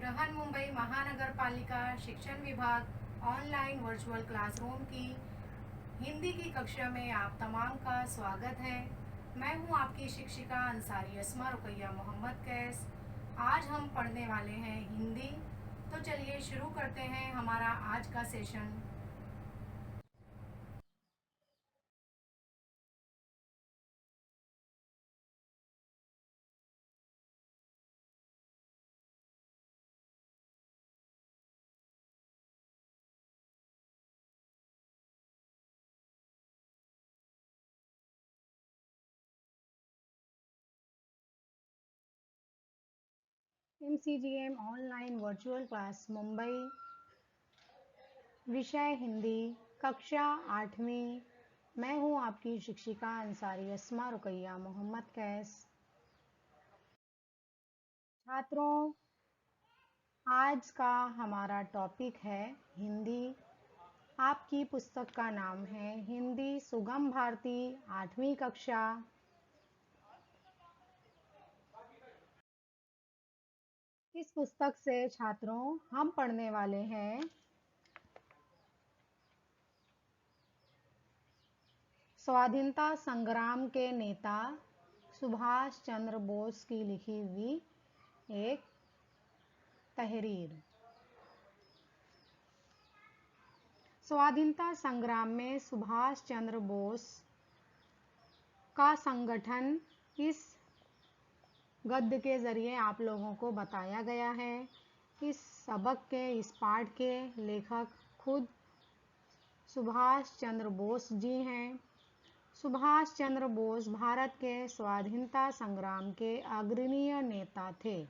बृहन्मुंबई महानगर पालिका शिक्षण विभाग ऑनलाइन वर्चुअल क्लासरूम की हिंदी की कक्षा में आप तमाम का स्वागत है। मैं हूं आपकी शिक्षिका अंसारी अस्मा रुकैया मोहम्मद कैस। आज हम पढ़ने वाले हैं हिंदी। तो चलिए शुरू करते हैं हमारा आज का session. MCGM online virtual class Mumbai, विषय हिंदी, कक्षा 8वीं। मैं हूं आपकी शिक्षिका अंसारी अस्मा रुकैया मोहम्मद कैस। छात्रों, आज का हमारा टॉपिक है हिंदी। आपकी पुस्तक का नाम है हिंदी सुगम भारती 8वीं कक्षा। इस पुस्तक से छात्रों हम पढ़ने वाले हैं स्वाधीनता संग्राम के नेता सुभाष चंद्र बोस की लिखी हुई एक तहरीर। स्वाधीनता संग्राम में सुभाष चंद्र बोस का संगठन इस गद्य के जरिए आप लोगों को बताया गया है। इस इस पाठ के लेखक खुद सुभाष चंद्र बोस जी हैं। सुभाष चंद्र बोस भारत के स्वाधीनता संग्राम के अग्रणीय नेता थे।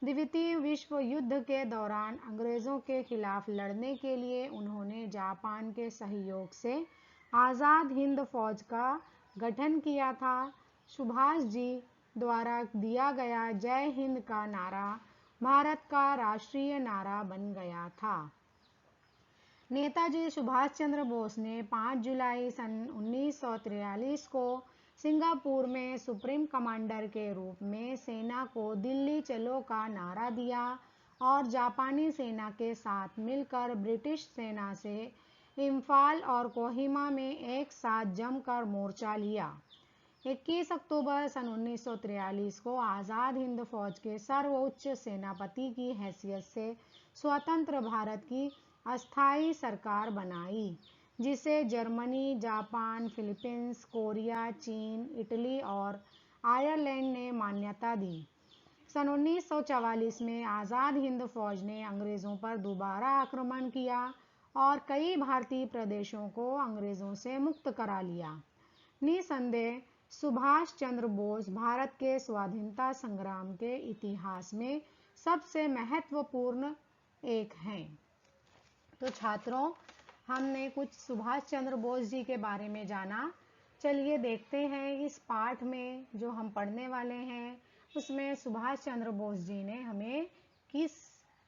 द्वितीय विश्व युद्ध के दौरान अंग्रेजों के खिलाफ लड़ने के लिए उन्होंने जापान के सहयोग से आज़ाद हिंद फौज का गठन किया था। सुभाष जी द्वारा दिया गया जय हिंद का नारा भारत का राष्ट्रीय नारा बन गया था। नेताजी सुभाष चंद्र बोस ने 5 जुलाई सन 1943 को सिंगापुर में सुप्रीम कमांडर के रूप में सेना को दिल्ली चलो का नारा दिया और जापानी सेना के साथ मिलकर ब्रिटिश सेना से इम्फाल और कोहिमा में एक साथ जमकर मोर्चा लिया। 21 अक्टूबर सन 1943 को आज़ाद हिंद फौज के सर्वोच्च सेनापति की हैसियत से स्वतंत्र भारत की अस्थायी सरकार बनाई, जिसे जर्मनी, जापान, फिलीपींस, कोरिया, चीन, इटली और आयरलैंड ने मान्यता दी। सन 1944 में आज़ाद हिंद फौज ने अंग्रेज़ों पर दोबारा आक्रमण किया और कई भारतीय प्रदेशों को अंग्रेज़ों से मुक्त करा लिया। निसंदेह सुभाष चंद्र बोस भारत के स्वाधीनता संग्राम के इतिहास में सबसे महत्वपूर्ण एक हैं। तो छात्रों, हमने कुछ सुभाष चंद्र बोस जी के बारे में जाना। चलिए देखते हैं इस पाठ में जो हम पढ़ने वाले हैं उसमें सुभाष चंद्र बोस जी ने हमें किस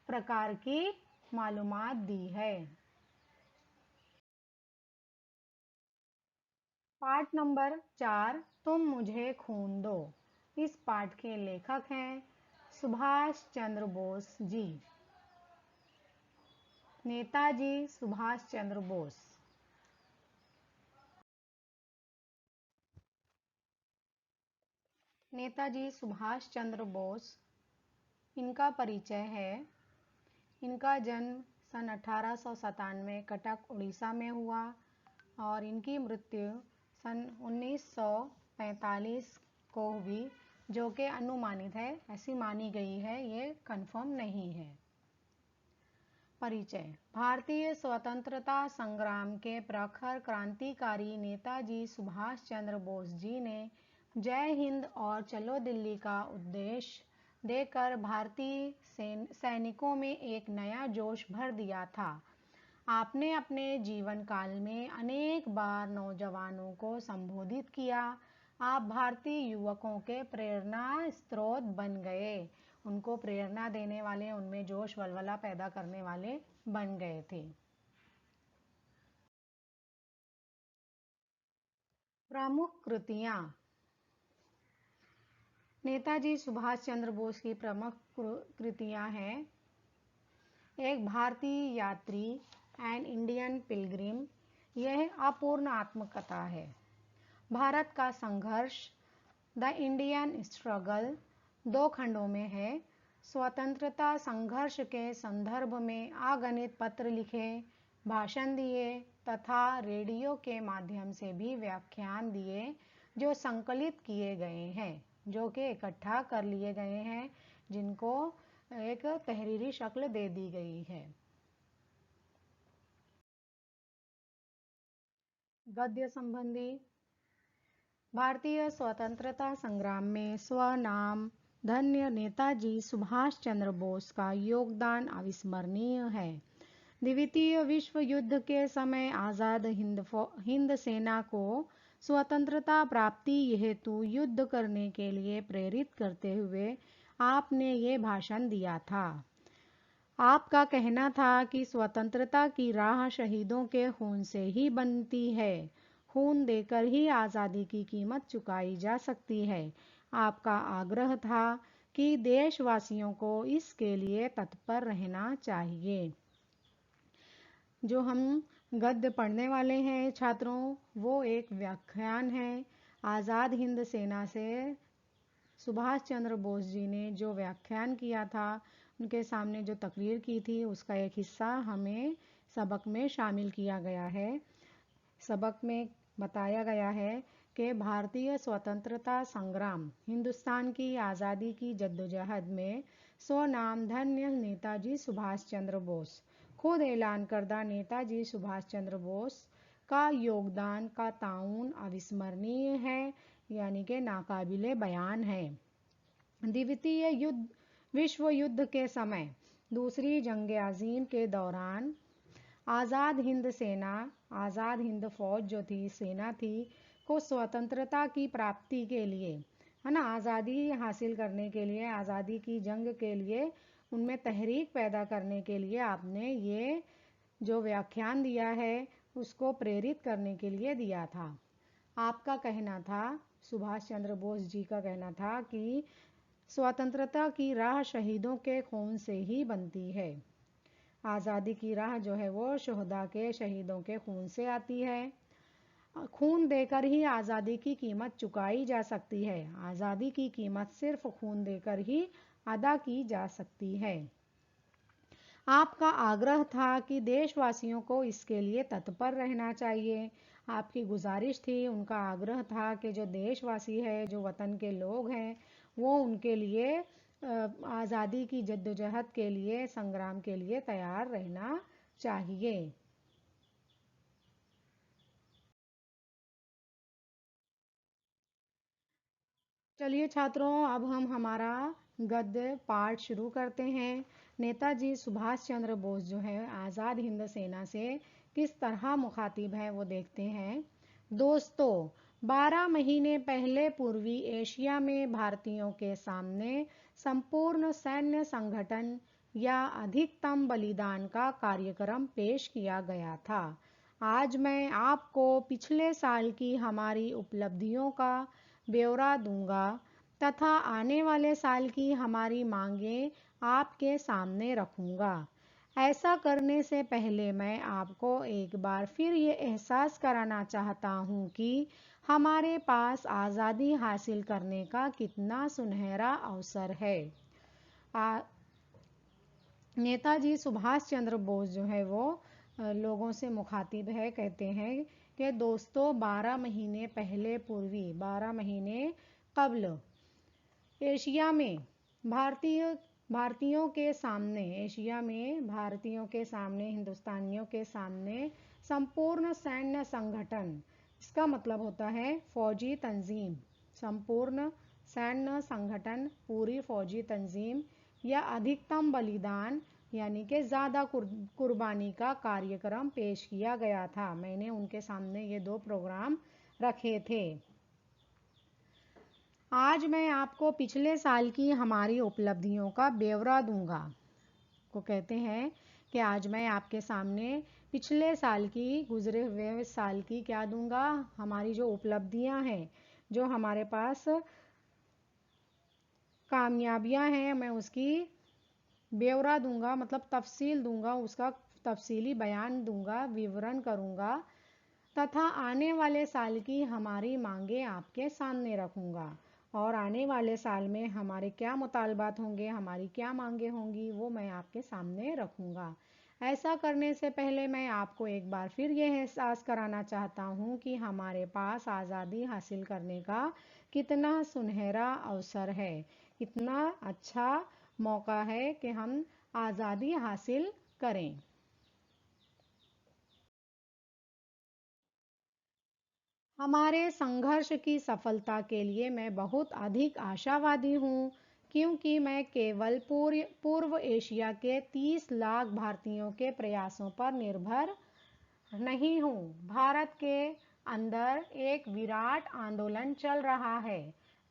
प्रकार की मालूमात दी है। पाठ नंबर 4, तुम मुझे खून दो। इस पाठ के लेखक हैं सुभाष चंद्र बोस जी। नेताजी सुभाष चंद्र बोस। नेताजी सुभाष चंद्र बोस, इनका परिचय है। इनका जन्म सन 1897 कटक उड़ीसा में हुआ और इनकी मृत्यु सन 1945 को हुई, जो कि अनुमानित है, ऐसी मानी गई है, ये कंफर्म नहीं है। परिचय। भारतीय स्वतंत्रता संग्राम के प्रखर क्रांतिकारी नेताजी सुभाष चंद्र बोस जी ने जय हिंद और चलो दिल्ली का उद्देश्य देकर भारतीय सैनिकों में एक नया जोश भर दिया था। आपने अपने जीवन काल में अनेक बार नौजवानों को संबोधित किया। आप भारतीय युवकों के प्रेरणा स्रोत बन गए। उनको प्रेरणा देने वाले, उनमें जोश वलवला पैदा करने वाले बन गए थे। प्रमुख कृतियां। नेताजी सुभाष चंद्र बोस की प्रमुख कृतियां हैं एक भारतीय यात्री एंड इंडियन पिलग्रिम, यह अपूर्ण आत्मकथा है। भारत का संघर्ष द इंडियन स्ट्रगल 2 खंडों में है। स्वतंत्रता संघर्ष के संदर्भ में अगणित पत्र लिखे, भाषण दिए तथा रेडियो के माध्यम से भी व्याख्यान दिए, जो संकलित किए गए हैं, जो कि इकट्ठा कर लिए गए हैं, जिनको एक तहरीरी शक्ल दे दी गई है। गद्य संबंधी। भारतीय स्वतंत्रता संग्राम में स्वनाम धन्य नेताजी सुभाष चंद्र बोस का योगदान अविस्मरणीय है। द्वितीय विश्व युद्ध के समय आज़ाद हिंद सेना को स्वतंत्रता प्राप्ति हेतु युद्ध करने के लिए प्रेरित करते हुए आपने ये भाषण दिया था। आपका कहना था कि स्वतंत्रता की राह शहीदों के खून से ही बनती है, खून देकर ही आज़ादी की कीमत चुकाई जा सकती है। आपका आग्रह था कि देशवासियों को इसके लिए तत्पर रहना चाहिए। जो हम गद्य पढ़ने वाले हैं छात्रों, वो एक व्याख्यान है। आज़ाद हिंद सेना से सुभाष चंद्र बोस जी ने जो व्याख्यान किया था, उनके सामने जो तकरीर की थी, उसका एक हिस्सा हमें सबक में शामिल किया गया है। सबक में बताया गया है कि भारतीय स्वतंत्रता संग्राम, हिंदुस्तान की आज़ादी की जद्दोजहद में स्वनाम धन्य नेताजी सुभाष चंद्र बोस, खुद ऐलान करदा नेताजी सुभाष चंद्र बोस का योगदान का ताउन अविस्मरणीय है, यानी कि नाकाबिले बयान है। द्वितीय विश्व युद्ध के समय दूसरी जंग अजीम के दौरान आज़ाद हिंद सेना, आज़ाद हिंद फौज जो थी, सेना थी, को स्वतंत्रता की प्राप्ति के लिए, है ना, आज़ादी हासिल करने के लिए, आज़ादी की जंग के लिए उनमें तहरीक पैदा करने के लिए आपने ये जो व्याख्यान दिया है, उसको प्रेरित करने के लिए दिया था। आपका कहना था, सुभाष चंद्र बोस जी का कहना था कि स्वतंत्रता की राह शहीदों के खून से ही बनती है। आज़ादी की राह जो है वो शोहदा के, शहीदों के खून से आती है। खून देकर ही आज़ादी की कीमत चुकाई जा सकती है। आज़ादी की कीमत सिर्फ खून देकर ही अदा की जा सकती है। आपका आग्रह था कि देशवासियों को इसके लिए तत्पर रहना चाहिए। आपकी गुजारिश थी, उनका आग्रह था कि जो देशवासी है, जो वतन के लोग हैं, वो उनके लिए आज़ादी की जद्दोजहद के लिए, संग्राम के लिए तैयार रहना चाहिए। चलिए छात्रों, अब हम हमारा गद्य पाठ शुरू करते हैं। नेताजी सुभाष चंद्र बोस जो है आज़ाद हिंद सेना से किस तरह मुखातिब है वो देखते हैं। दोस्तों, 12 महीने पहले पूर्वी एशिया में भारतीयों के सामने संपूर्ण सैन्य संगठन या अधिकतम बलिदान का कार्यक्रम पेश किया गया था। आज मैं आपको पिछले साल की हमारी उपलब्धियों का ब्यौरा दूंगा तथा आने वाले साल की हमारी मांगें आपके सामने रखूंगा। ऐसा करने से पहले मैं आपको एक बार फिर ये एहसास कराना चाहता हूँ कि हमारे पास आज़ादी हासिल करने का कितना सुनहरा अवसर है। नेताजी सुभाष चंद्र बोस जो है वो लोगों से मुखातिब है, कहते हैं कि दोस्तों, 12 महीने पहले पूर्वी, 12 महीने कब्ल एशिया में भारतीयों के सामने, एशिया में भारतीयों के सामने, हिंदुस्तानियों के सामने संपूर्ण सैन्य संगठन, इसका मतलब होता है फौजी तंजीम, संपूर्ण सैन्य संगठन, पूरी फौजी तंजीम या अधिकतम बलिदान यानी कि ज़्यादा कुर्बानी का कार्यक्रम पेश किया गया था। मैंने उनके सामने ये 2 प्रोग्राम रखे थे। आज मैं आपको पिछले साल की हमारी उपलब्धियों का ब्यौरा दूंगा। को कहते हैं कि आज मैं आपके सामने पिछले साल की, गुजरे हुए साल की क्या दूंगा, हमारी जो उपलब्धियां हैं, जो हमारे पास कामयाबियां हैं, मैं उसकी ब्यौरा दूंगा, मतलब तफसील दूंगा, उसका तफसीली बयान दूंगा, विवरण करूंगा तथा आने वाले साल की हमारी मांगे आपके सामने रखूंगा। और आने वाले साल में हमारे क्या मुतालबात होंगे, हमारी क्या मांगे होंगी, वो मैं आपके सामने रखूंगा। ऐसा करने से पहले मैं आपको एक बार फिर ये एहसास कराना चाहता हूँ कि हमारे पास आज़ादी हासिल करने का कितना सुनहरा अवसर है, कितना अच्छा मौका है कि हम आज़ादी हासिल करें। हमारे संघर्ष की सफलता के लिए मैं बहुत अधिक आशावादी हूँ, क्योंकि मैं केवल पूर्व एशिया के 30 लाख भारतीयों के प्रयासों पर निर्भर नहीं हूँ। भारत के अंदर एक विराट आंदोलन चल रहा है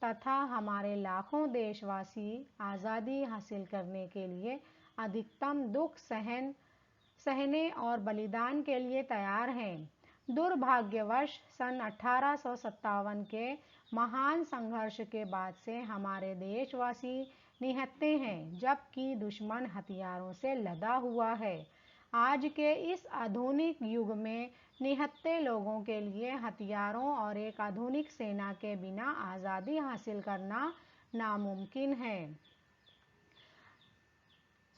तथा हमारे लाखों देशवासी आज़ादी हासिल करने के लिए अधिकतम दुख सहने और बलिदान के लिए तैयार हैं। दुर्भाग्यवश सन 1857 के महान संघर्ष के बाद से हमारे देशवासी निहत्थे हैं, जबकि दुश्मन हथियारों से लदा हुआ है। आज के इस आधुनिक युग में निहत्थे लोगों के लिए हथियारों और एक आधुनिक सेना के बिना आज़ादी हासिल करना नामुमकिन है।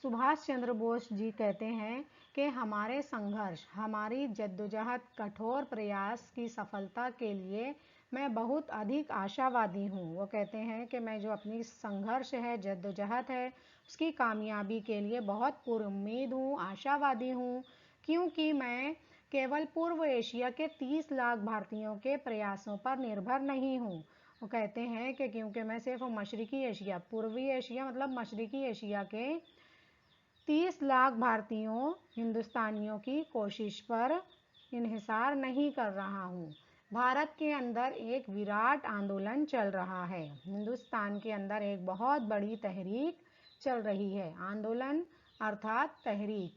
सुभाष चंद्र बोस जी कहते हैं कि हमारे संघर्ष, हमारी जद्दोजहद, कठोर प्रयास की सफलता के लिए मैं बहुत अधिक आशावादी हूँ। वो कहते हैं कि मैं जो अपनी संघर्ष है, जद्दोजहद है, उसकी कामयाबी के लिए बहुत पुरुम्मीद हूँ, आशावादी हूँ, क्योंकि मैं केवल पूर्व एशिया के 30 लाख भारतीयों के प्रयासों पर निर्भर नहीं हूँ। वो कहते हैं कि क्योंकि मैं सिर्फ मशरकी एशिया, पूर्वी एशिया मतलब मशरकी एशिया के 30 लाख भारतीयों, हिंदुस्तानियों की कोशिश पर इन्हिसार नहीं कर रहा हूँ। भारत के अंदर एक विराट आंदोलन चल रहा है, हिंदुस्तान के अंदर एक बहुत बड़ी तहरीक चल रही है। आंदोलन अर्थात तहरीक।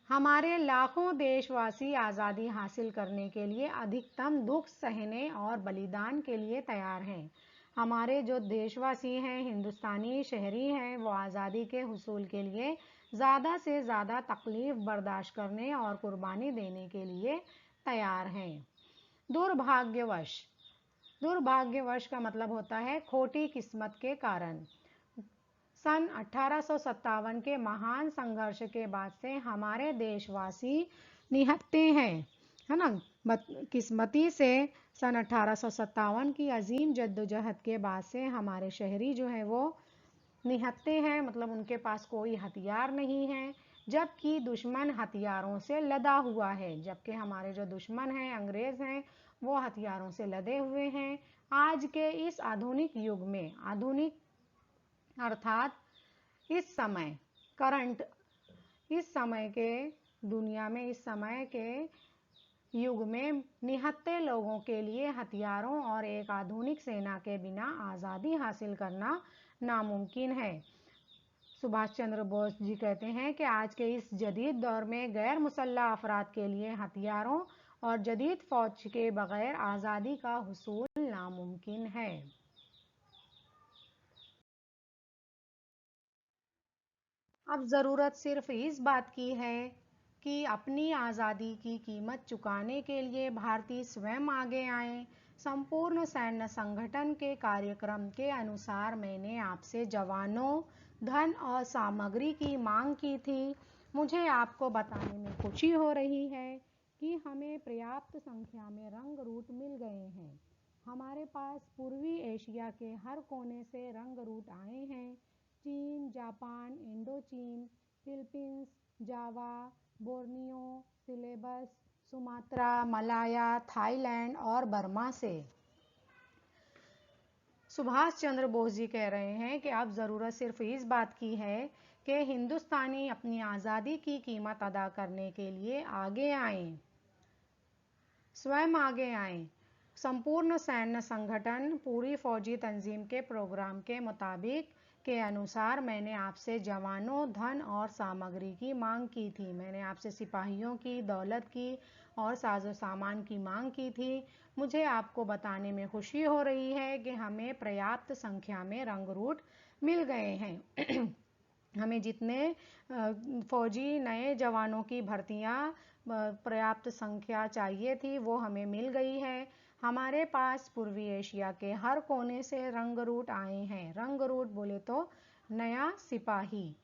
हमारे लाखों देशवासी आज़ादी हासिल करने के लिए अधिकतम दुख सहने और बलिदान के लिए तैयार हैं। हमारे जो देशवासी हैं, हिंदुस्तानी शहरी हैं, वो आज़ादी के हुसूल के लिए ज़्यादा से ज़्यादा तकलीफ़ बर्दाश्त करने और कुर्बानी देने के लिए तैयार हैं। दुर्भाग्यवश, दुर्भाग्यवश का मतलब होता है खोटी किस्मत के कारण। सन 1857 के महान संघर्ष के बाद से हमारे देशवासी निहत्थे हैं, है ना। किस्मती से सन 1857 की अजीम जद्दोजहद के बाद से हमारे शहरी जो हैं वो निहत्थे हैं, मतलब उनके पास कोई हथियार नहीं है, जबकि दुश्मन हथियारों से लदा हुआ है। जबकि हमारे जो दुश्मन हैं, अंग्रेज़ हैं, वो हथियारों से लदे हुए हैं। आज के इस आधुनिक युग में, आधुनिक अर्थात इस समय करंट, इस समय के दुनिया में, इस समय के युग में निहत्थे लोगों के लिए हथियारों और एक आधुनिक सेना के बिना आज़ादी हासिल करना नामुमकिन है। सुभाष चंद्र बोस जी कहते हैं कि आज के इस जदीद दौर में गैर मुसल्लह अफराद के लिए हथियारों और जदीद फौज के बगैर आज़ादी का हुसूल नामुमकिन है। अब ज़रूरत सिर्फ इस बात की है कि अपनी आज़ादी की कीमत चुकाने के लिए भारतीय स्वयं आगे आएं। संपूर्ण सैन्य संगठन के कार्यक्रम के अनुसार मैंने आपसे जवानों, धन और सामग्री की मांग की थी। मुझे आपको बताने में खुशी हो रही है कि हमें पर्याप्त संख्या में रंग रूट मिल गए हैं। हमारे पास पूर्वी एशिया के हर कोने से रंग रूट आए हैं। चीन, जापान, इंडोचीन, Philippines, Java, Borneo, Celebes, Sumatra, Malaya, Thailand और बर्मा से। सुभाष चंद्र बोस जी कह रहे हैं कि अब ज़रूरत सिर्फ इस बात की है कि हिंदुस्तानी अपनी आज़ादी की कीमत अदा करने के लिए आगे आएं, स्वयं आगे आएं। संपूर्ण सैन्य संगठन पूरी फौजी तंजीम के प्रोग्राम के मुताबिक के अनुसार मैंने आपसे जवानों, धन और सामग्री की मांग की थी। मैंने आपसे सिपाहियों की, दौलत की और साजो सामान की मांग की थी। मुझे आपको बताने में खुशी हो रही है कि हमें पर्याप्त संख्या में रंग रूट मिल गए हैं। हमें जितने फौजी नए जवानों की भर्तियां पर्याप्त संख्या चाहिए थी वो हमें मिल गई है। हमारे पास पूर्वी एशिया के हर कोने से रंगरूट आए हैं। रंगरूट बोले तो नया सिपाही।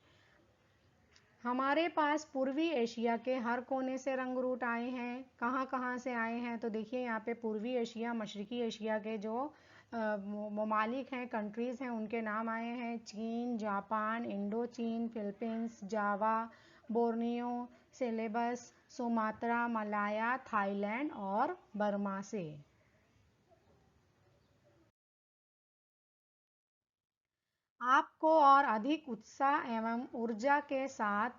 हमारे पास पूर्वी एशिया के हर कोने से रंगरूट आए हैं। कहाँ कहाँ से आए हैं तो देखिए यहाँ पे पूर्वी एशिया, मशरकी एशिया के जो ममालिक हैं, कंट्रीज़ हैं, उनके नाम आए हैं। चीन, जापान, इंडो चीन, Philippines, Java, Borneo, Celebes, Sumatra, Malaya, Thailand और बर्मा से। आपको और अधिक उत्साह एवं ऊर्जा के साथ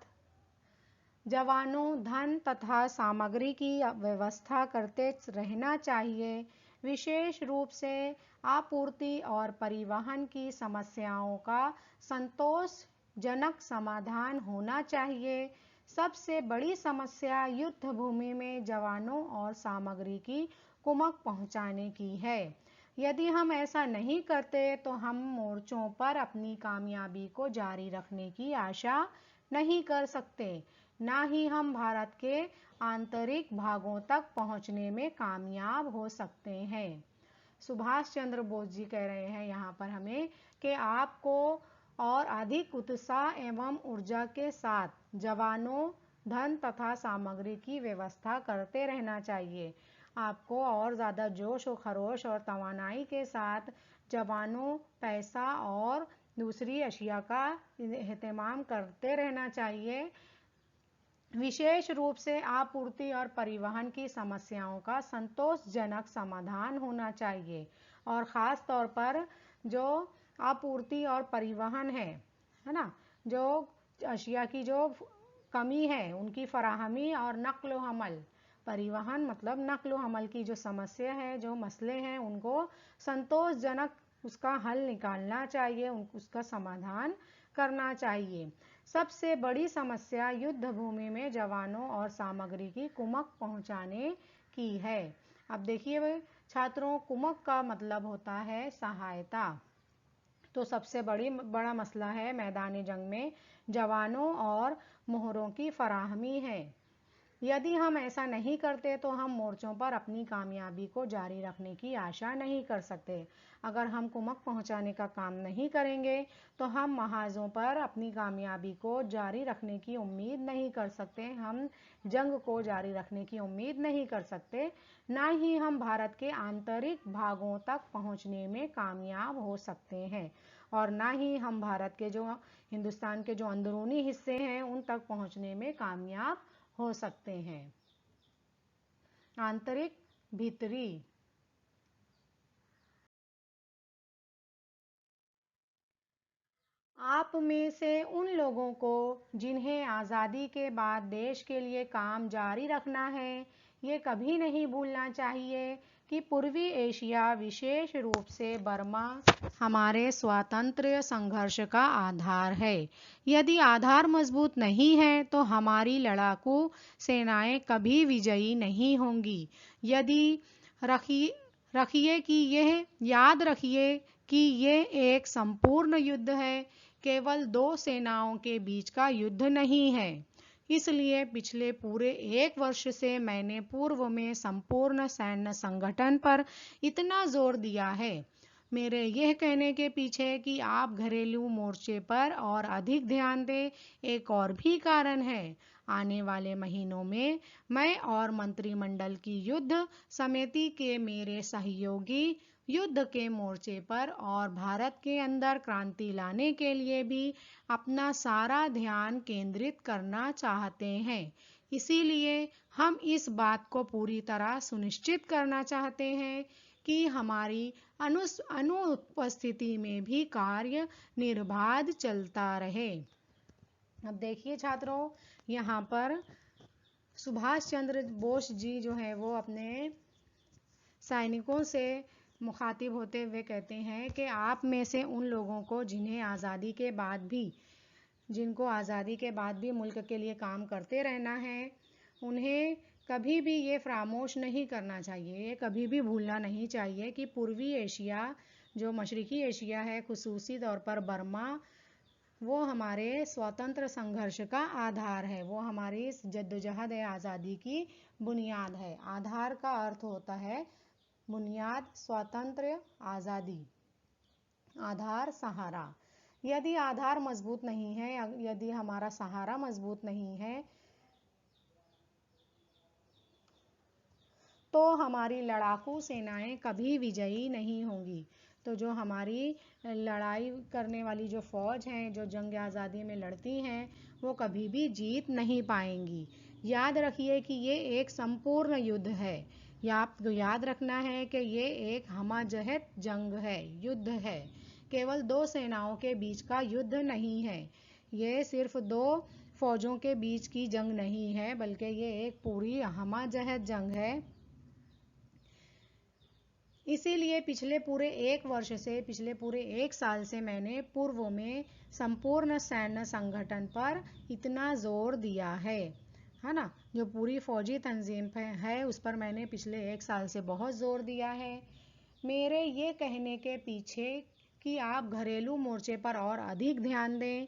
जवानों, धन तथा सामग्री की व्यवस्था करते रहना चाहिए। विशेष रूप से आपूर्ति और परिवहन की समस्याओं का संतोषजनक समाधान होना चाहिए। सबसे बड़ी समस्या युद्ध भूमि में जवानों और सामग्री की कुमक पहुंचाने की है। यदि हम ऐसा नहीं करते तो हम मोर्चों पर अपनी कामयाबी को जारी रखने की आशा नहीं कर सकते, ना ही हम भारत के आंतरिक भागों तक पहुंचने में कामयाब हो सकते हैं। सुभाष चंद्र बोस जी कह रहे हैं यहाँ पर हमें कि आपको और अधिक उत्साह एवं ऊर्जा के साथ जवानों, धन तथा सामग्री की व्यवस्था करते रहना चाहिए। आपको और ज़्यादा जोश और खरोश और तवानाई के साथ जवानों, पैसा और दूसरी अशिया का एहतमाम करते रहना चाहिए। विशेष रूप से आपूर्ति और परिवहन की समस्याओं का संतोषजनक समाधान होना चाहिए। और ख़ास तौर पर जो आपूर्ति और परिवहन है ना, जो अशिया की जो कमी है उनकी फराहमी और नक्ल हमल, परिवहन मतलब नक्ल हमल की जो समस्या है, जो मसले हैं, उनको संतोषजनक उसका हल निकालना चाहिए, उसका समाधान करना चाहिए। सबसे बड़ी समस्या युद्ध भूमि में जवानों और सामग्री की कुमक पहुंचाने की है। अब देखिए छात्रों, कुमक का मतलब होता है सहायता। तो सबसे बड़ा मसला है मैदानी जंग में जवानों और मोहरों की फराहमी है। यदि हम ऐसा नहीं करते तो हम मोर्चों पर अपनी कामयाबी को जारी रखने की आशा नहीं कर सकते। अगर हम कुमक पहुंचाने का काम नहीं करेंगे तो हम महाजों पर अपनी कामयाबी को जारी रखने की उम्मीद नहीं कर सकते, हम जंग को जारी रखने की उम्मीद नहीं कर सकते, ना ही हम भारत के आंतरिक भागों तक पहुंचने में कामयाब हो सकते हैं, और ना ही हम भारत के जो हिंदुस्तान के जो अंदरूनी हिस्से हैं उन तक पहुंचने में कामयाब हो सकते हैं। आंतरिक, भीतरी। आप में से उन लोगों को जिन्हें आज़ादी के बाद देश के लिए काम जारी रखना है, ये कभी नहीं भूलना चाहिए कि पूर्वी एशिया, विशेष रूप से बर्मा, हमारे स्वातंत्र्य संघर्ष का आधार है। यदि आधार मजबूत नहीं है तो हमारी लड़ाकू सेनाएं कभी विजयी नहीं होंगी। यदि रखिए रखिए कि यह याद रखिए कि यह एक संपूर्ण युद्ध है, केवल दो सेनाओं के बीच का युद्ध नहीं है। इसलिए पिछले पूरे 1 वर्ष से मैंने पूर्व में संपूर्ण सैन्य संगठन पर इतना जोर दिया है। मेरे यह कहने के पीछे कि आप घरेलू मोर्चे पर और अधिक ध्यान दें, एक और भी कारण है। आने वाले महीनों में मैं और मंत्रिमंडल की युद्ध समिति के मेरे सहयोगी युद्ध के मोर्चे पर और भारत के अंदर क्रांति लाने के लिए भी अपना सारा ध्यान केंद्रित करना चाहते हैं। इसीलिए हम इस बात को पूरी तरह सुनिश्चित करना चाहते हैं कि हमारी अनुपस्थिति में भी कार्य निर्बाध चलता रहे। अब देखिए छात्रों, यहाँ पर सुभाष चंद्र बोस जी जो है वो अपने सैनिकों से मुखातिब होते हुए कहते हैं कि आप में से उन लोगों को जिनको आज़ादी के बाद भी मुल्क के लिए काम करते रहना है, उन्हें कभी भी ये फरामोश नहीं करना चाहिए, ये कभी भी भूलना नहीं चाहिए कि पूर्वी एशिया, जो मशरकी एशिया है, खुसूसी तौर पर बर्मा, वो हमारे स्वतंत्र संघर्ष का आधार है, वो हमारी जद्दोजहद आज़ादी की बुनियाद है। आधार का अर्थ होता है बुनियाद, स्वतंत्र, आज़ादी। आधार, सहारा। यदि आधार मजबूत नहीं है, यदि हमारा सहारा मजबूत नहीं है, तो हमारी लड़ाकू सेनाएं कभी विजयी नहीं होंगी। तो जो हमारी लड़ाई करने वाली जो फौज हैं, जो जंग आज़ादी में लड़ती हैं, वो कभी भी जीत नहीं पाएंगी। याद रखिए कि ये एक संपूर्ण युद्ध है। आपको याद रखना है कि ये एक हमाजहत जंग है, युद्ध है। केवल दो सेनाओं के बीच का युद्ध नहीं है। ये सिर्फ दो फौजों के बीच की जंग नहीं है, बल्कि ये एक पूरी हमाजहत जंग है। इसीलिए पिछले पूरे एक साल से मैंने पूर्व में संपूर्ण सैन्य संगठन पर इतना जोर दिया है ना। जो पूरी फौजी तंजीम है उस पर मैंने पिछले एक साल से बहुत जोर दिया है। मेरे ये कहने के पीछे कि आप घरेलू मोर्चे पर और अधिक ध्यान दें,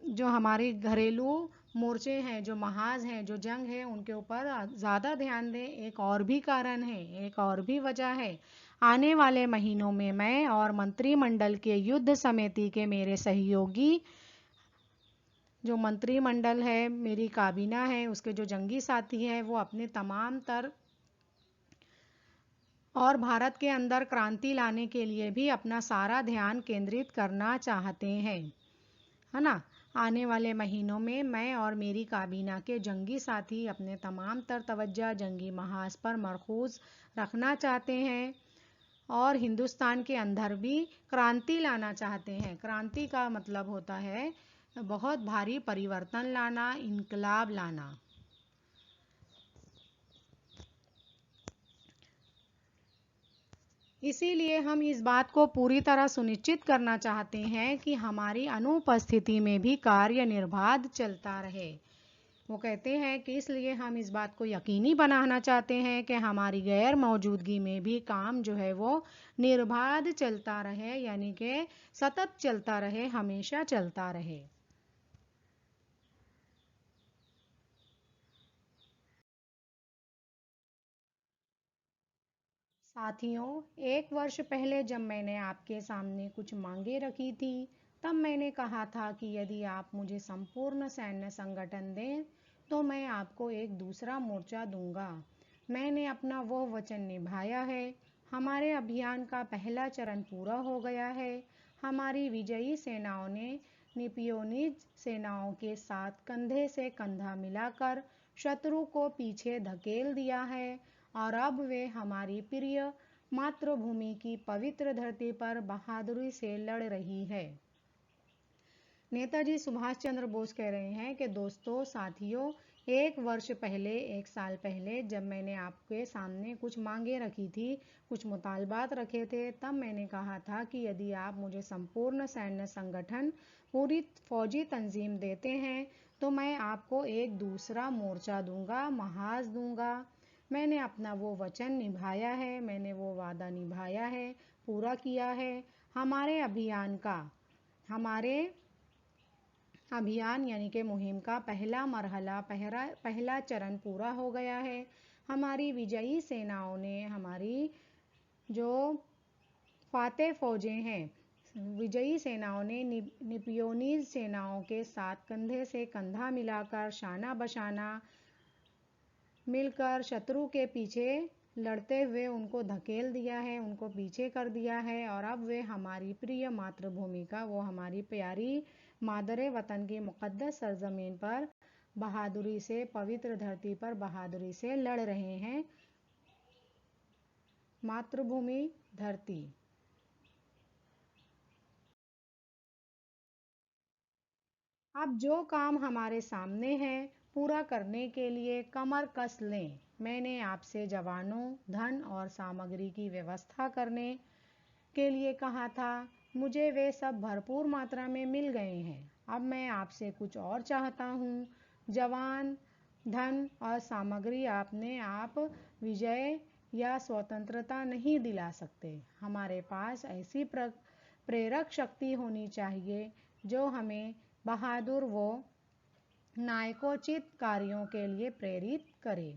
जो हमारी घरेलू मोर्चे हैं, जो महाज हैं, जो जंग है, उनके ऊपर ज़्यादा ध्यान दें। एक और भी कारण है, एक और भी वजह है। आने वाले महीनों में मैं और मंत्रिमंडल के युद्ध समिति के मेरे सहयोगी, जो मंत्रिमंडल है, मेरी काबीना है, उसके जो जंगी साथी हैं, वो अपने तमाम तर और भारत के अंदर क्रांति लाने के लिए भी अपना सारा ध्यान केंद्रित करना चाहते हैं, है ना। आने वाले महीनों में मैं और मेरी काबीना के जंगी साथी अपने तमाम तर तवज्जो जंगी महाज पर मरकूज रखना चाहते हैं और हिंदुस्तान के अंदर भी क्रांति लाना चाहते हैं। क्रांति का मतलब होता है बहुत भारी परिवर्तन लाना, इनकलाब लाना। इसीलिए हम इस बात को पूरी तरह सुनिश्चित करना चाहते हैं कि हमारी अनुपस्थिति में भी कार्य निर्बाध चलता रहे। वो कहते हैं कि इसलिए हम इस बात को यकीनी बनाना चाहते हैं कि हमारी गैर मौजूदगी में भी काम जो है वो निर्बाध चलता रहे, यानी कि सतत चलता रहे, हमेशा चलता रहे। साथियों, एक वर्ष पहले जब मैंने आपके सामने कुछ मांगे रखी थी, तब मैंने कहा था कि यदि आप मुझे संपूर्ण सैन्य संगठन दें तो मैं आपको एक दूसरा मोर्चा दूंगा। मैंने अपना वो वचन निभाया है। हमारे अभियान का पहला चरण पूरा हो गया है। हमारी विजयी सेनाओं ने निपियोनिज सेनाओं के साथ कंधे से कंधा मिलाकर शत्रु को पीछे धकेल दिया है और अब वे हमारी प्रिय मातृभूमि की पवित्र धरती पर बहादुरी से लड़ रही है। नेताजी सुभाष चंद्र बोस कह रहे हैं कि दोस्तों, साथियों, एक साल पहले जब मैंने आपके सामने कुछ मांगे रखी थी, कुछ मुतालबात रखे थे, तब मैंने कहा था कि यदि आप मुझे संपूर्ण सैन्य संगठन, पूरी फौजी तंजीम देते हैं तो मैं आपको एक दूसरा मोर्चा दूंगा, महाज दूंगा। मैंने अपना वो वचन निभाया है, मैंने वो वादा निभाया है, पूरा किया है। हमारे अभियान यानी कि मुहिम का पहला मरहला, पहला चरण पूरा हो गया है। हमारी विजयी सेनाओं ने, हमारी जो फातेह फौजें हैं, विजयी सेनाओं ने निपियोनीज सेनाओं के साथ कंधे से कंधा मिलाकर, शाना बशाना मिलकर शत्रु के पीछे लड़ते हुए उनको धकेल दिया है, उनको पीछे कर दिया है और अब वे हमारी प्रिय मातृभूमि का, वो हमारी प्यारी मादरे वतन की मुक़द्दस सरजमीन पर बहादुरी से, पवित्र धरती पर बहादुरी से लड़ रहे हैं। मातृभूमि, धरती। अब जो काम हमारे सामने है, पूरा करने के लिए कमर कस लें। मैंने आपसे जवानों, धन और सामग्री की व्यवस्था करने के लिए कहा था। मुझे वे सब भरपूर मात्रा में मिल गए हैं। अब मैं आपसे कुछ और चाहता हूँ। जवान, धन और सामग्री आपने आप विजय या स्वतंत्रता नहीं दिला सकते। हमारे पास ऐसी प्रेरक शक्ति होनी चाहिए जो हमें बहादुर व नायकोचित कार्यों के लिए प्रेरित करे।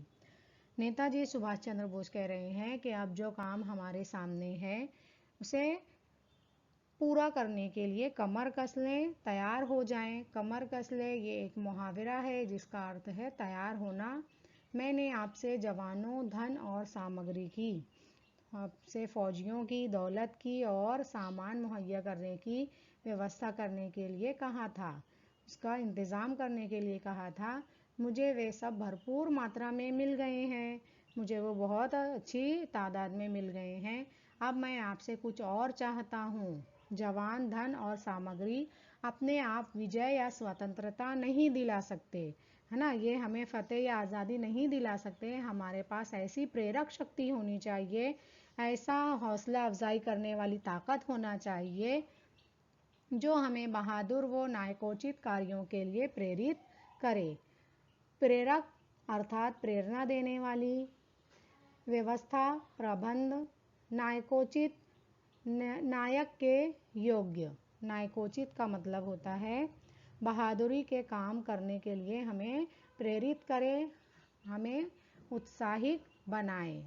नेताजी सुभाष चंद्र बोस कह रहे हैं कि अब जो काम हमारे सामने है उसे पूरा करने के लिए कमर कस लें, तैयार हो जाएं। कमर कस लें ये एक मुहावरा है जिसका अर्थ है तैयार होना। मैंने आपसे जवानों, धन और सामग्री की, आपसे फौजियों की, दौलत की और सामान मुहैया करने की व्यवस्था करने के लिए कहा था, उसका इंतज़ाम करने के लिए कहा था। मुझे वे सब भरपूर मात्रा में मिल गए हैं, मुझे वो बहुत अच्छी तादाद में मिल गए हैं। अब मैं आपसे कुछ और चाहता हूँ। जवान, धन और सामग्री अपने आप विजय या स्वतंत्रता नहीं दिला सकते, है ना, ये हमें फतेह या आज़ादी नहीं दिला सकते। हमारे पास ऐसी प्रेरक शक्ति होनी चाहिए, ऐसा हौसला अफजाई करने वाली ताकत होना चाहिए जो हमें बहादुर व नायकोचित कार्यों के लिए प्रेरित करे। प्रेरक अर्थात प्रेरणा देने वाली, व्यवस्था, प्रबंध, नायकोचित, नायक के योग्य। नायकोचित का मतलब होता है बहादुरी के काम करने के लिए हमें प्रेरित करे, हमें उत्साहित बनाए।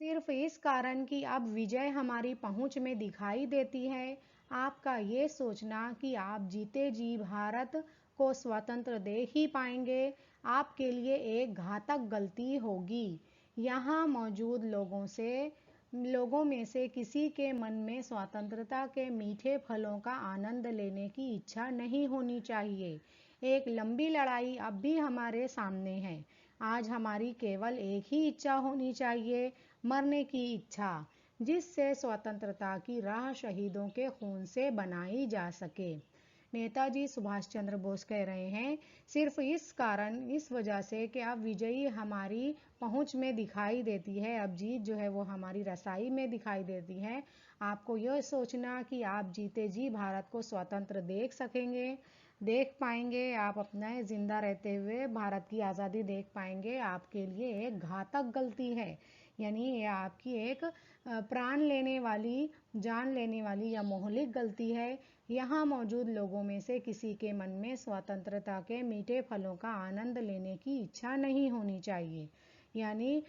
सिर्फ इस कारण कि अब विजय हमारी पहुंच में दिखाई देती है, आपका ये सोचना कि आप जीते जी भारत को स्वतंत्र दे ही पाएंगे, आपके लिए एक घातक गलती होगी। यहाँ मौजूद लोगों में से किसी के मन में स्वतंत्रता के मीठे फलों का आनंद लेने की इच्छा नहीं होनी चाहिए। एक लंबी लड़ाई अब भी हमारे सामने है। आज हमारी केवल एक ही इच्छा होनी चाहिए, मरने की इच्छा, जिससे स्वतंत्रता की राह शहीदों के खून से बनाई जा सके। नेताजी सुभाष चंद्र बोस कह रहे हैं, सिर्फ इस कारण, इस वजह से कि अब विजयी हमारी पहुंच में दिखाई देती है, अब जीत जो है वो हमारी रसाई में दिखाई देती है। आपको यह सोचना कि आप जीते जी भारत को स्वतंत्र देख पाएंगे, आप अपना जिंदा रहते हुए भारत की आज़ादी देख पाएंगे, आपके लिए एक घातक गलती है। यानी ये आपकी एक प्राण लेने वाली, जान लेने वाली या मोहलिक गलती है। यहाँ मौजूद लोगों में से किसी के मन में स्वतंत्रता के मीठे फलों का आनंद लेने की इच्छा नहीं होनी चाहिए। यानी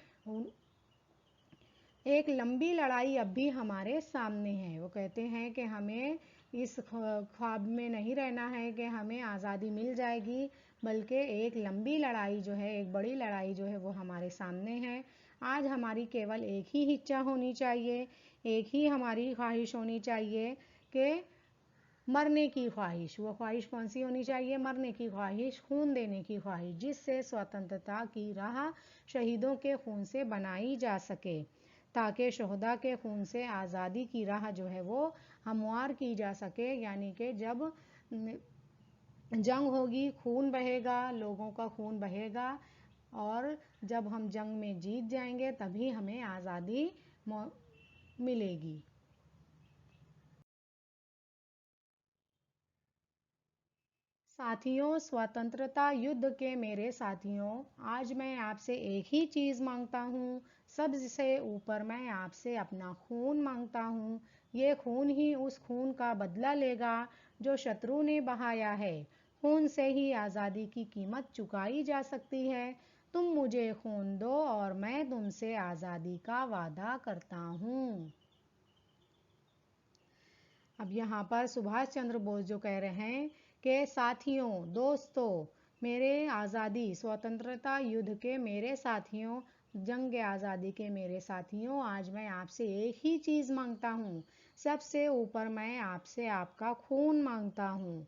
एक लंबी लड़ाई अब भी हमारे सामने है। वो कहते हैं कि हमें इस ख्वाब में नहीं रहना है कि हमें आज़ादी मिल जाएगी, बल्कि एक लंबी लड़ाई जो है, एक बड़ी लड़ाई जो है वो हमारे सामने है। आज हमारी केवल एक ही इच्छा होनी चाहिए, एक ही हमारी ख्वाहिश होनी चाहिए कि मरने की ख्वाहिश। वो ख्वाहिश कौन सी होनी चाहिए? मरने की ख्वाहिश, खून देने की ख्वाहिश, जिससे स्वतंत्रता की राह शहीदों के खून से बनाई जा सके, ताकि शहदा के खून से आज़ादी की राह जो है वो हमवार की जा सके। यानी कि जब जंग होगी, खून बहेगा, लोगों का खून बहेगा, और जब हम जंग में जीत जाएंगे तभी हमें आज़ादी मिलेगी। साथियों, स्वतंत्रता युद्ध के मेरे साथियों, आज मैं आपसे एक ही चीज़ मांगता हूँ। सबसे ऊपर मैं आपसे अपना खून मांगता हूँ। ये खून ही उस खून का बदला लेगा जो शत्रु ने बहाया है। खून से ही आज़ादी की कीमत चुकाई जा सकती है। तुम मुझे खून दो और मैं तुमसे आज़ादी का वादा करता हूँ। अब यहाँ पर सुभाष चंद्र बोस जो कह रहे हैं कि साथियों, दोस्तों, मेरे आज़ादी स्वतंत्रता युद्ध के मेरे साथियों, जंग आज़ादी के मेरे साथियों, आज मैं आपसे एक ही चीज़ मांगता हूँ। सबसे ऊपर मैं आपसे आपका खून मांगता हूँ।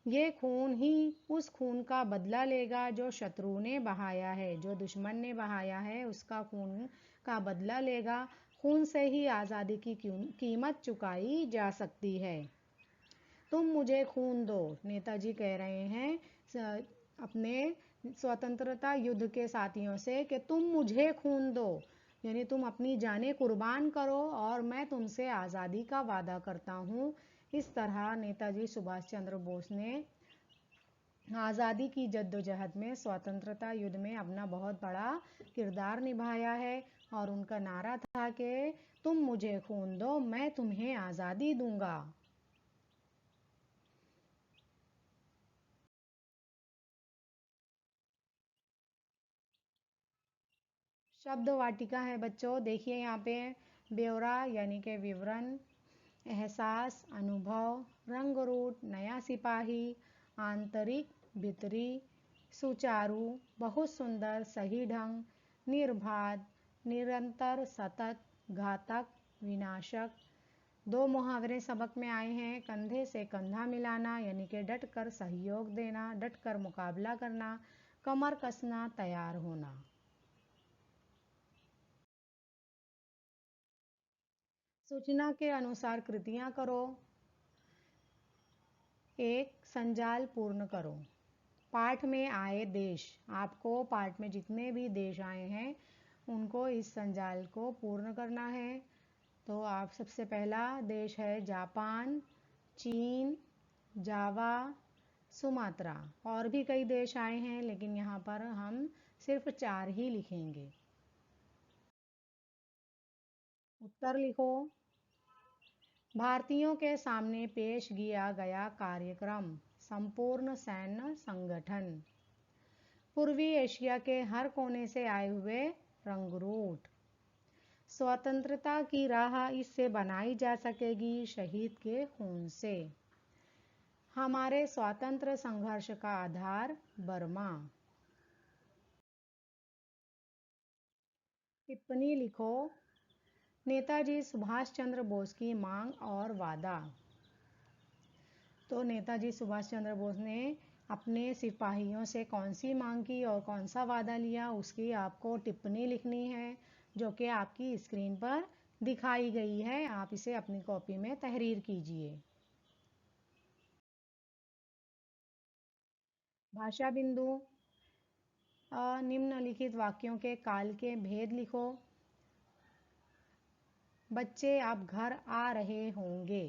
ये खून ही उस खून का बदला लेगा जो शत्रु ने बहाया है, जो दुश्मन ने बहाया है, उसका खून का बदला लेगा। खून से ही आज़ादी की कीमत चुकाई जा सकती है। तुम मुझे खून दो, नेताजी कह रहे हैं अपने स्वतंत्रता युद्ध के साथियों से कि तुम मुझे खून दो, यानी तुम अपनी जानें कुर्बान करो और मैं तुमसे आज़ादी का वादा करता हूँ। इस तरह नेताजी सुभाष चंद्र बोस ने आज़ादी की जद्दोजहद में स्वतंत्रता युद्ध में अपना बहुत बड़ा किरदार निभाया है और उनका नारा था कि तुम मुझे खून दो, मैं तुम्हें आज़ादी दूंगा। शब्द वाटिका है बच्चों, देखिए यहाँ पे ब्यौरा यानी कि विवरण, एहसास, अनुभव, रंगरूट, नया सिपाही, आंतरिक, भीतरी, सुचारू, बहुत सुंदर, सही ढंग, निर्बाध, निरंतर, सतत, घातक, विनाशक। दो मुहावरे सबक में आए हैं, कंधे से कंधा मिलाना यानी कि डट कर सहयोग देना, डट कर मुकाबला करना, कमर कसना, तैयार होना। सूचना के अनुसार कृतियां करो। एक, संजाल पूर्ण करो। पाठ में आए देश, आपको पाठ में जितने भी देश आए हैं उनको इस संजाल को पूर्ण करना है। तो आप सबसे पहला देश है जापान, चीन, जावा, सुमात्रा। और भी कई देश आए हैं लेकिन यहाँ पर हम सिर्फ 4 ही लिखेंगे। उत्तर लिखो। भारतीयों के सामने पेश किया गया कार्यक्रम, संपूर्ण सैन्य संगठन। पूर्वी एशिया के हर कोने से आए हुए रंगरूट। स्वतंत्रता की राह इससे बनाई जा सकेगी शहीद के खून से। हमारे स्वातंत्र्य संघर्ष का आधार बर्मा। टिप्पणी लिखो। नेताजी सुभाष चंद्र बोस की मांग और वादा। तो नेताजी सुभाष चंद्र बोस ने अपने सिपाहियों से कौन सी मांग की और कौन सा वादा लिया, उसकी आपको टिप्पणी लिखनी है जो कि आपकी स्क्रीन पर दिखाई गई है। आप इसे अपनी कॉपी में तहरीर कीजिए। भाषा बिंदु। निम्नलिखित वाक्यों के काल के भेद लिखो। बच्चे अब घर आ रहे होंगे।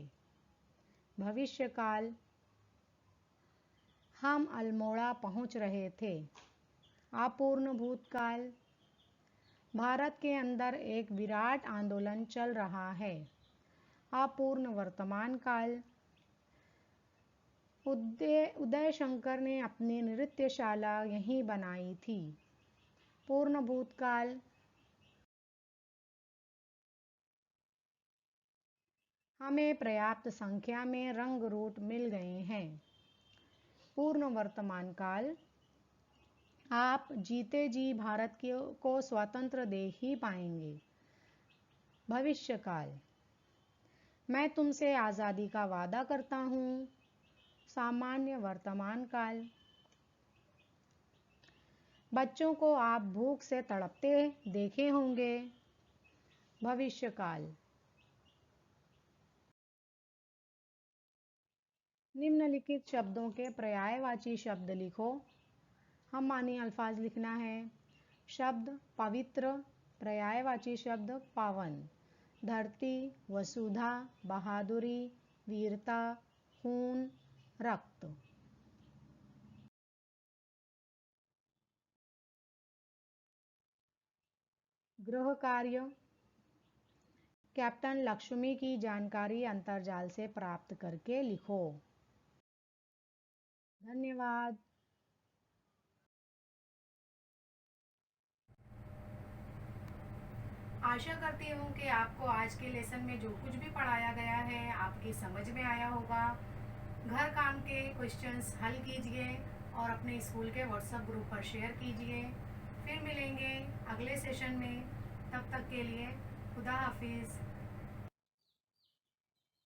भविष्य काल, हम अल्मोड़ा पहुंच रहे थे। अपूर्ण भूतकाल, भारत के अंदर एक विराट आंदोलन चल रहा है। अपूर्ण वर्तमान काल, उदय शंकर ने अपनी नृत्यशाला यहीं बनाई थी। पूर्ण भूतकाल, हमें पर्याप्त संख्या में रंग रूट मिल गए हैं। पूर्ण वर्तमान काल, आप जीते जी भारत को स्वतंत्र दे ही पाएंगे। भविष्य काल, मैं तुमसे आज़ादी का वादा करता हूँ। सामान्य वर्तमान काल, बच्चों को आप भूख से तड़पते देखे होंगे। भविष्य काल, निम्नलिखित शब्दों के पर्यायवाची शब्द लिखो। हम मानी अल्फाज लिखना है। शब्द पवित्र, पर्यायवाची शब्द पावन। धरती, वसुधा, बहादुरी, वीरता, खून, रक्त। गृह कार्य, कैप्टन लक्ष्मी की जानकारी अंतर्जाल से प्राप्त करके लिखो। धन्यवाद। आशा करती हूँ कि आपको आज के लेसन में जो कुछ भी पढ़ाया गया है आपकी समझ में आया होगा। घर काम के क्वेश्चंस हल कीजिए और अपने स्कूल के व्हाट्सएप ग्रुप पर शेयर कीजिए। फिर मिलेंगे अगले सेशन में, तब तक के लिए खुदा हाफिज़।